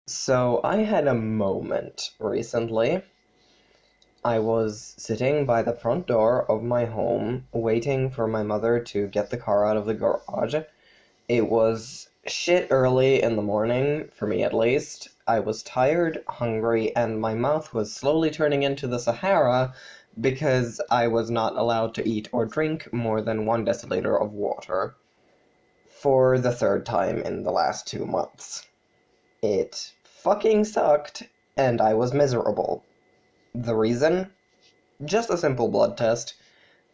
So I had a moment recently. I was sitting by the front door of my home waiting for my mother to get the car out of the garage. It was shit early in the morning, for me at least. I was tired, hungry, and my mouth was slowly turning into the Sahara because I was not allowed to eat or drink more than 1 deciliter of water for the third time in the last 2 months. It fucking sucked, and I was miserable. The reason? Just a simple blood test.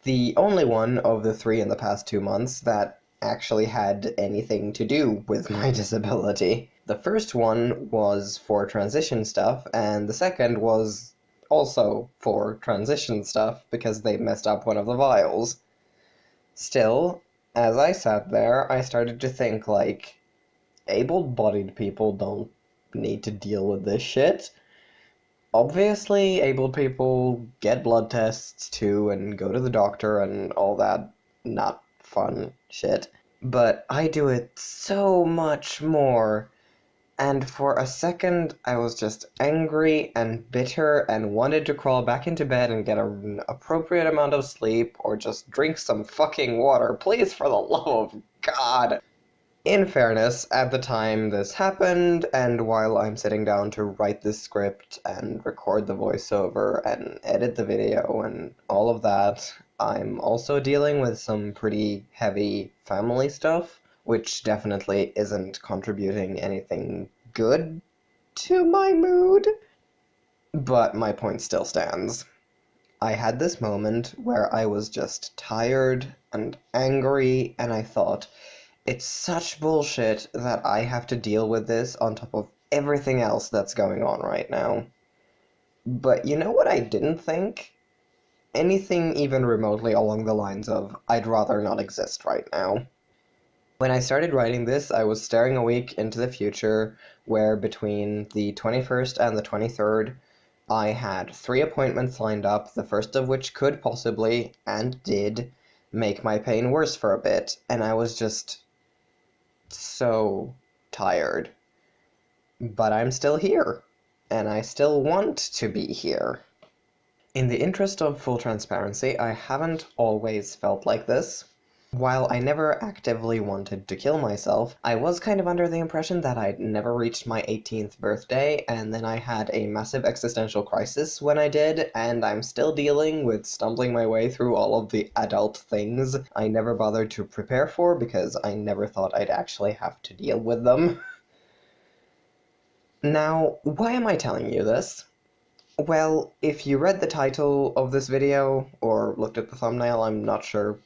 The only one of the three in the past 2 months that actually had anything to do with my disability. The first one was for transition stuff, and the second was also for transition stuff because they messed up one of the vials. Still, as I sat there, I started to think, like, able-bodied people don't need to deal with this shit. Obviously, able people get blood tests too and go to the doctor and all that not fun shit. But I do it so much more. And for a second, I was just angry and bitter and wanted to crawl back into bed and get an appropriate amount of sleep or just drink some fucking water. Please, for the love of God. In fairness, at the time this happened, and while I'm sitting down to write this script and record the voiceover and edit the video and all of that, I'm also dealing with some pretty heavy family stuff, which definitely isn't contributing anything good to my mood. But my point still stands. I had this moment where I was just tired and angry, and I thought, it's such bullshit that I have to deal with this on top of everything else that's going on right now. But you know what I didn't think? Anything even remotely along the lines of, I'd rather not exist right now. When I started writing this, I was staring a week into the future where between the 21st and the 23rd, I had 3 appointments lined up, the first of which could possibly, and did, make my pain worse for a bit, and I was just so tired. But I'm still here, and I still want to be here. In the interest of full transparency, I haven't always felt like this. While I never actively wanted to kill myself, I was kind of under the impression that I'd never reached my 18th birthday, and then I had a massive existential crisis when I did, and I'm still dealing with stumbling my way through all of the adult things I never bothered to prepare for because I never thought I'd actually have to deal with them. Now, why am I telling you this? Well, if you read the title of this video, or looked at the thumbnail, I'm not sure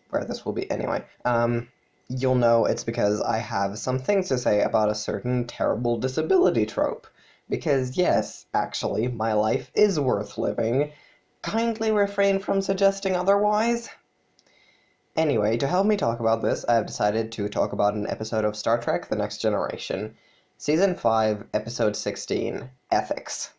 where this will be anyway, you'll know it's because I have some things to say about a certain terrible disability trope. Because yes, actually, my life is worth living. Kindly refrain from suggesting otherwise. Anyway, to help me talk about this, I have decided to talk about an episode of Star Trek: The Next Generation, Season 5, Episode 16, Ethics.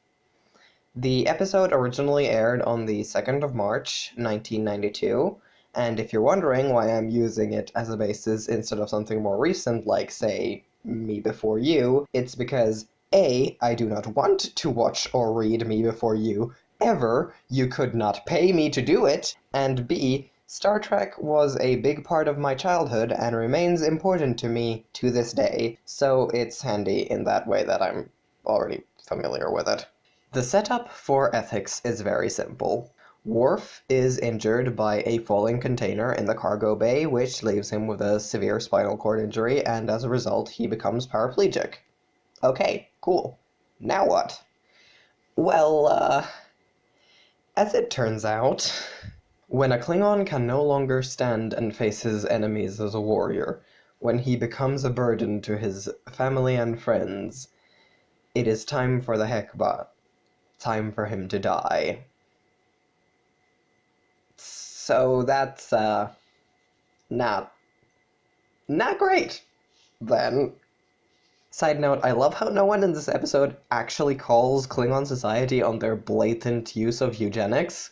The episode originally aired on the 2nd of March, 1992, and if you're wondering why I'm using it as a basis instead of something more recent like, say, Me Before You, it's because A, I do not want to watch or read Me Before You, ever, you could not pay me to do it, and B, Star Trek was a big part of my childhood and remains important to me to this day, so it's handy in that way that I'm already familiar with it. The setup for Ethics is very simple. Worf is injured by a falling container in the cargo bay, which leaves him with a severe spinal cord injury, and as a result, he becomes paraplegic. Okay, cool. Now what? Well, as it turns out, when a Klingon can no longer stand and face his enemies as a warrior, when he becomes a burden to his family and friends, it is time for the Hekba. Time for him to die. So that's, not great, then. Side note, I love how no one in this episode actually calls Klingon society on their blatant use of eugenics.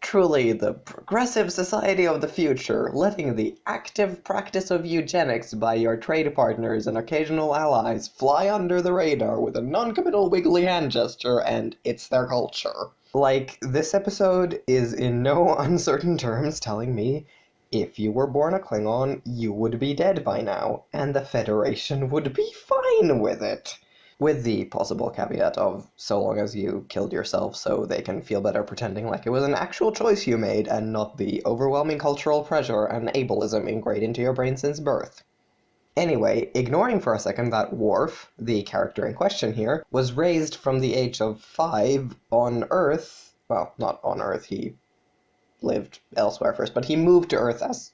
Truly the progressive society of the future, letting the active practice of eugenics by your trade partners and occasional allies fly under the radar with a non-committal wiggly hand gesture, and it's their culture. Like, this episode is in no uncertain terms telling me if you were born a Klingon, you would be dead by now, and the Federation would be fine with it. With the possible caveat of so long as you killed yourself so they can feel better pretending like it was an actual choice you made and not the overwhelming cultural pressure and ableism ingrained into your brain since birth. Anyway, ignoring for a second that Worf, the character in question here, was raised from the age of 5 on Earth. Well, not on Earth, he lived elsewhere first, but he moved to Earth as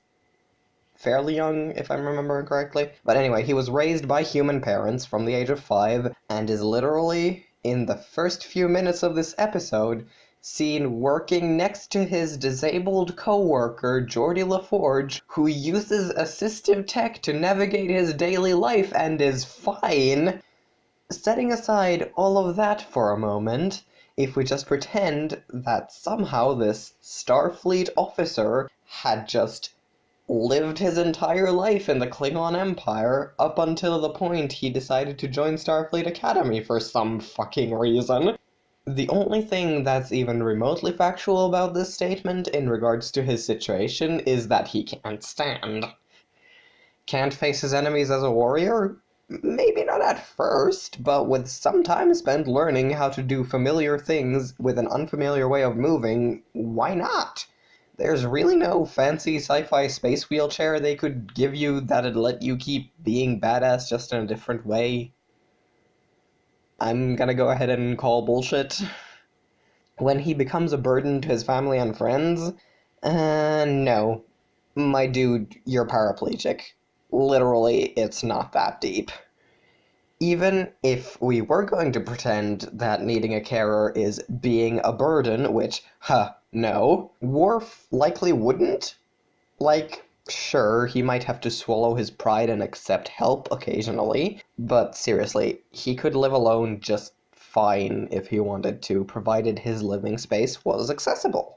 fairly young, if I'm remembering correctly. But anyway, he was raised by human parents from the age of 5, and is literally, in the first few minutes of this episode, seen working next to his disabled co-worker, Geordie LaForge, who uses assistive tech to navigate his daily life and is fine. Setting aside all of that for a moment, if we just pretend that somehow this Starfleet officer had just lived his entire life in the Klingon Empire up until the point he decided to join Starfleet Academy for some fucking reason. The only thing that's even remotely factual about this statement in regards to his situation is that he can't stand. Can't face his enemies as a warrior? Maybe not at first, but with some time spent learning how to do familiar things with an unfamiliar way of moving, why not? There's really no fancy sci-fi space wheelchair they could give you that'd let you keep being badass just in a different way. I'm gonna go ahead and call bullshit. When he becomes a burden to his family and friends, no. My dude, you're paraplegic. Literally, it's not that deep. Even if we were going to pretend that needing a carer is being a burden, which, no, Worf likely wouldn't. Like, sure, he might have to swallow his pride and accept help occasionally, but seriously, he could live alone just fine if he wanted to, provided his living space was accessible.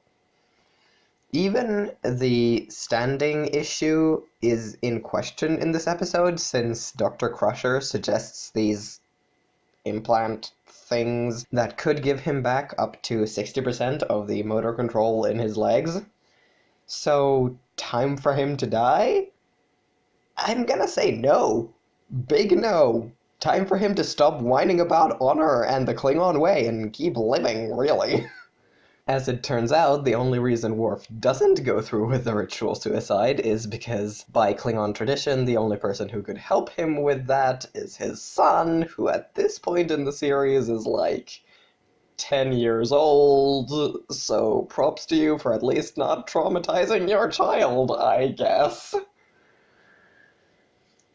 Even the standing issue is in question in this episode, since Dr. Crusher suggests these implant things that could give him back up to 60% of the motor control in his legs. So, time for him to die? I'm gonna say no. Big no. Time for him to stop whining about honor and the Klingon way and keep living, really. As it turns out, the only reason Worf doesn't go through with the ritual suicide is because, by Klingon tradition, the only person who could help him with that is his son, who at this point in the series is like 10 years old, so props to you for at least not traumatizing your child, I guess.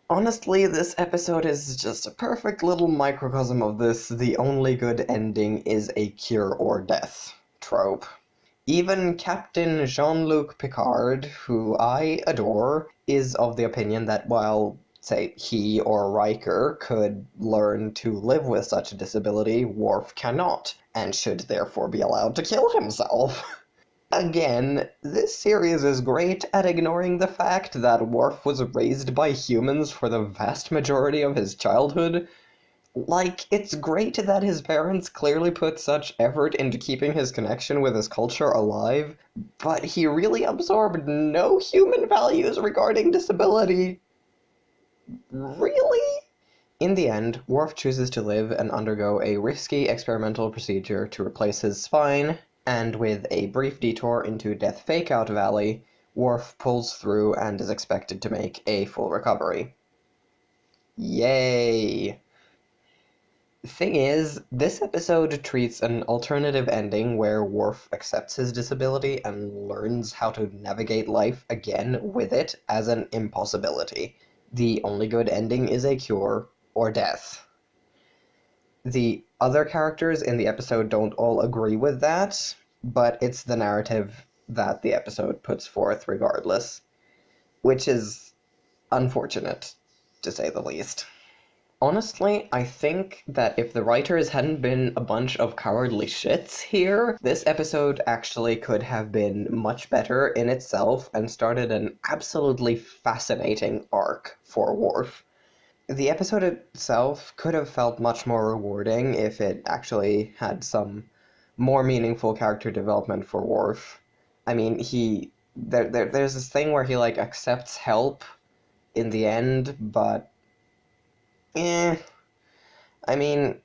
Honestly, this episode is just a perfect little microcosm of this "the only good ending is a cure or death" trope. Even Captain Jean-Luc Picard, who I adore, is of the opinion that while, say, he or Riker could learn to live with such a disability, Worf cannot, and should therefore be allowed to kill himself. Again, this series is great at ignoring the fact that Worf was raised by humans for the vast majority of his childhood. Like, it's great that his parents clearly put such effort into keeping his connection with his culture alive, but he really absorbed no human values regarding disability. Really? In the end, Worf chooses to live and undergo a risky experimental procedure to replace his spine, and with a brief detour into Death Fakeout Valley, Worf pulls through and is expected to make a full recovery. Yay! Thing is, this episode treats an alternative ending where Worf accepts his disability and learns how to navigate life again with it as an impossibility. The only good ending is a cure or death. The other characters in the episode don't all agree with that, but it's the narrative that the episode puts forth regardless, which is unfortunate, to say the least. Honestly, I think that if the writers hadn't been a bunch of cowardly shits here, this episode actually could have been much better in itself and started an absolutely fascinating arc for Worf. The episode itself could have felt much more rewarding if it actually had some more meaningful character development for Worf. I mean, there's this thing where he like accepts help in the end, but eh, I mean,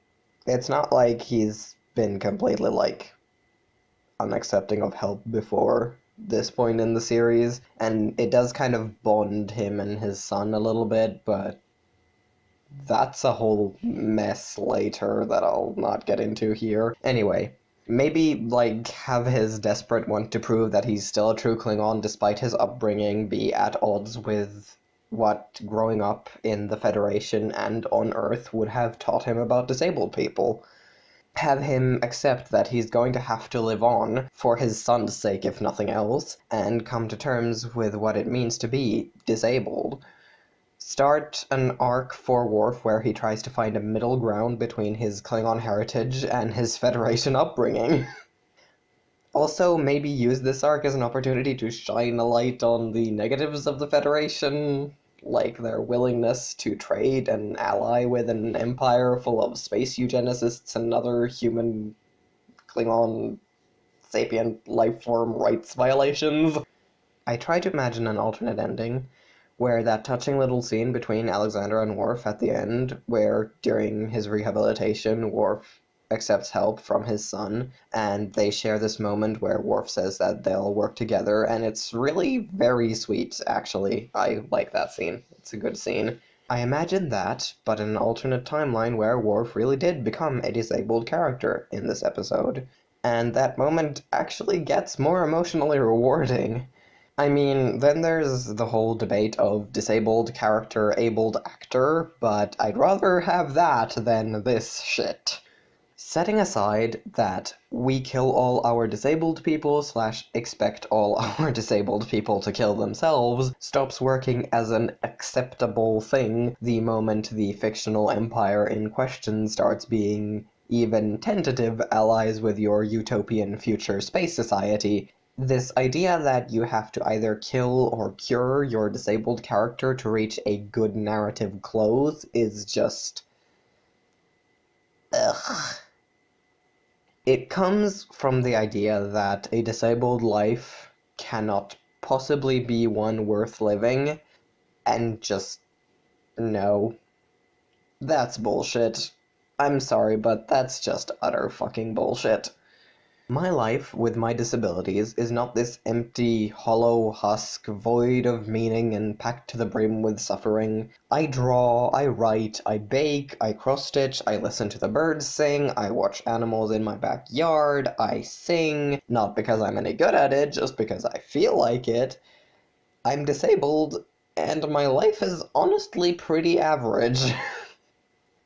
it's not like he's been completely like unaccepting of help before this point in the series, and it does kind of bond him and his son a little bit, but that's a whole mess later that I'll not get into here. Anyway, maybe like have his desperate want to prove that he's still a true Klingon despite his upbringing be at odds with what growing up in the Federation and on Earth would have taught him about disabled people. Have him accept that he's going to have to live on for his son's sake, if nothing else, and come to terms with what it means to be disabled. Start an arc for Worf where he tries to find a middle ground between his Klingon heritage and his Federation upbringing. Also, maybe use this arc as an opportunity to shine a light on the negatives of the Federation, like their willingness to trade and ally with an empire full of space eugenicists and other human Klingon sapient life form rights violations. I try to imagine an alternate ending where that touching little scene between Alexander and Worf at the end, where during his rehabilitation, Worf accepts help from his son, and they share this moment where Worf says that they'll work together, and it's really very sweet, actually. I like that scene. It's a good scene. I imagine that, but in an alternate timeline where Worf really did become a disabled character in this episode. And that moment actually gets more emotionally rewarding. I mean, then there's the whole debate of disabled character, abled actor, but I'd rather have that than this shit. Setting aside that we kill all our disabled people slash expect all our disabled people to kill themselves stops working as an acceptable thing the moment the fictional empire in question starts being even tentative allies with your utopian future space society. This idea that you have to either kill or cure your disabled character to reach a good narrative close is just... ugh. It comes from the idea that a disabled life cannot possibly be one worth living, and just no. That's bullshit. I'm sorry, but that's just utter fucking bullshit. My life with my disabilities is not this empty, hollow husk, void of meaning and packed to the brim with suffering. I draw, I write, I bake, I cross-stitch, I listen to the birds sing, I watch animals in my backyard, I sing, not because I'm any good at it, just because I feel like it. I'm disabled, and my life is honestly pretty average.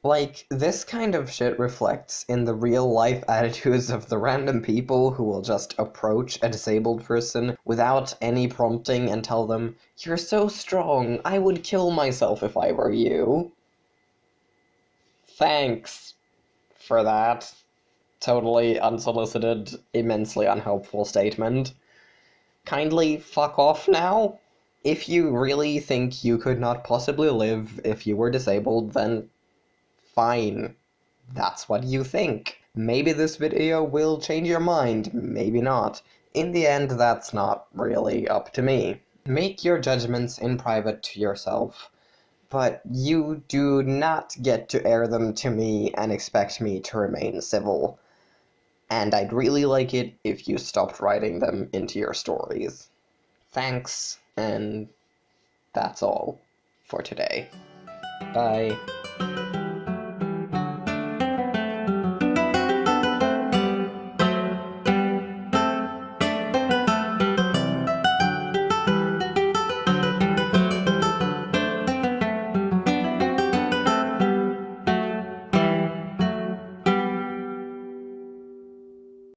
Like, this kind of shit reflects in the real-life attitudes of the random people who will just approach a disabled person without any prompting and tell them, "You're so strong, I would kill myself if I were you." Thanks for that totally unsolicited, immensely unhelpful statement. Kindly fuck off now. If you really think you could not possibly live if you were disabled, then fine. That's what you think. Maybe this video will change your mind, maybe not. In the end, that's not really up to me. Make your judgments in private to yourself, but you do not get to air them to me and expect me to remain civil. And I'd really like it if you stopped writing them into your stories. Thanks, and that's all for today. Bye.